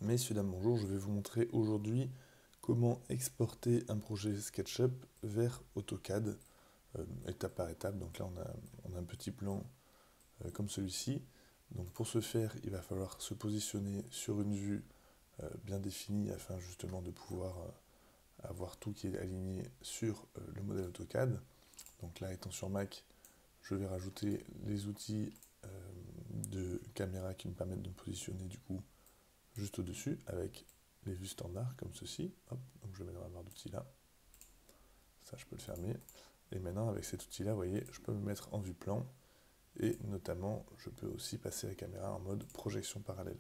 Messieurs, dames, bonjour, je vais vous montrer aujourd'hui comment exporter un projet SketchUp vers AutoCAD, étape par étape. Donc là, on a un petit plan comme celui-ci. Donc pour ce faire, il va falloir se positionner sur une vue bien définie afin justement de pouvoir avoir tout qui est aligné sur le modèle AutoCAD. Donc là, étant sur Mac, je vais rajouter les outils de caméra qui me permettent de me positionner du coup juste au-dessus avec les vues standards comme ceci. Hop, donc je mets dans la barre d'outils là. Ça, je peux le fermer. Et maintenant, avec cet outil-là, vous voyez, je peux me mettre en vue plan. Et notamment, je peux aussi passer la caméra en mode projection parallèle.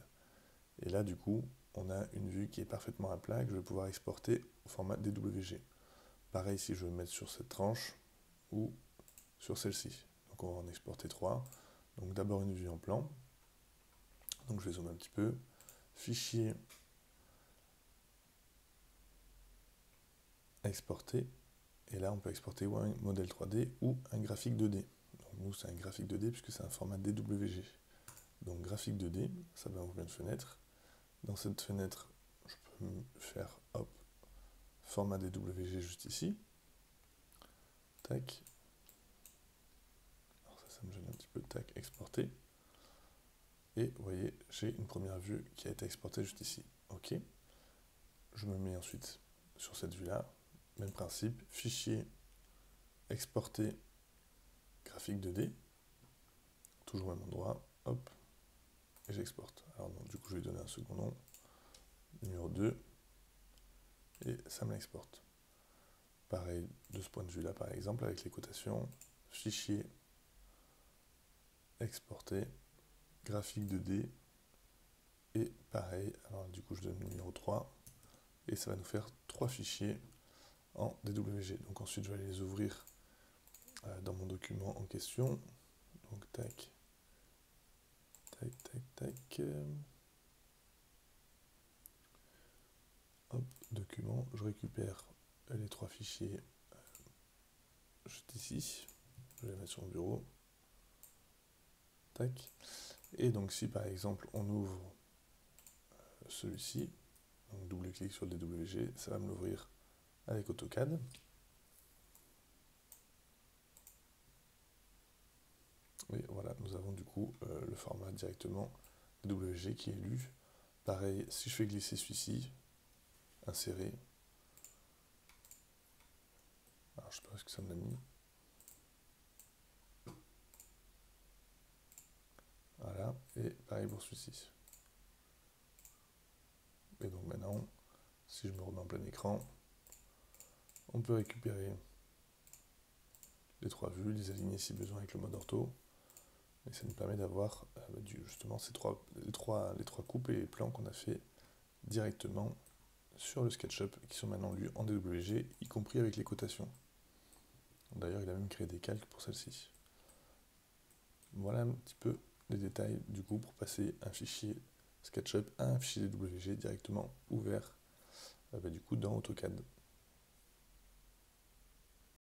Et là, du coup, on a une vue qui est parfaitement à plat que je vais pouvoir exporter au format DWG. Pareil si je veux me mettre sur cette tranche ou sur celle-ci. Donc on va en exporter trois. Donc d'abord une vue en plan. Donc je vais zoomer un petit peu. Fichier, exporter. Et là, on peut exporter ou un modèle 3D ou un graphique 2D. Donc nous, c'est un graphique 2D puisque c'est un format DWG. Donc graphique 2D, ça va ouvrir une fenêtre. Dans cette fenêtre, je peux faire hop, format DWG juste ici. Tac. Alors ça me gêne un petit peu. Tac, exporter. Et vous voyez, j'ai une première vue qui a été exportée juste ici. OK. Je me mets ensuite sur cette vue-là. Même principe, fichier, exporter, graphique 2D. Toujours au même endroit. Hop. Et j'exporte. Alors non, du coup, je vais lui donner un second nom. Numéro 2. Et ça me l'exporte. Pareil, de ce point de vue-là, par exemple, avec les cotations. Fichier, exporter, graphique 2D. Et pareil, alors du coup, je donne le numéro 3. Et ça va nous faire 3 fichiers en DWG. Donc ensuite, je vais aller les ouvrir dans mon document en question. Donc tac, tac, tac, tac. Hop, document, je récupère les 3 fichiers juste ici. Je vais les mettre sur mon bureau. Tac. Et donc si par exemple on ouvre celui-ci, donc double-clic sur le DWG, ça va me l'ouvrir avec AutoCAD. Et voilà, nous avons du coup le format directement DWG qui est lu. Pareil, si je fais glisser celui-ci, insérer. Alors je sais pas ce que ça me l'a mis. Voilà, et pareil pour celui-ci. Et donc maintenant, si je me remets en plein écran, on peut récupérer les 3 vues, les aligner si besoin avec le mode ortho. Et ça nous permet d'avoir justement les trois coupes et les plans qu'on a fait directement sur le SketchUp qui sont maintenant lus en DWG, y compris avec les cotations. D'ailleurs, il a même créé des calques pour celle-ci. Voilà un petit peu les détails du coup pour passer un fichier SketchUp à un fichier DWG directement ouvert du coup dans AutoCAD.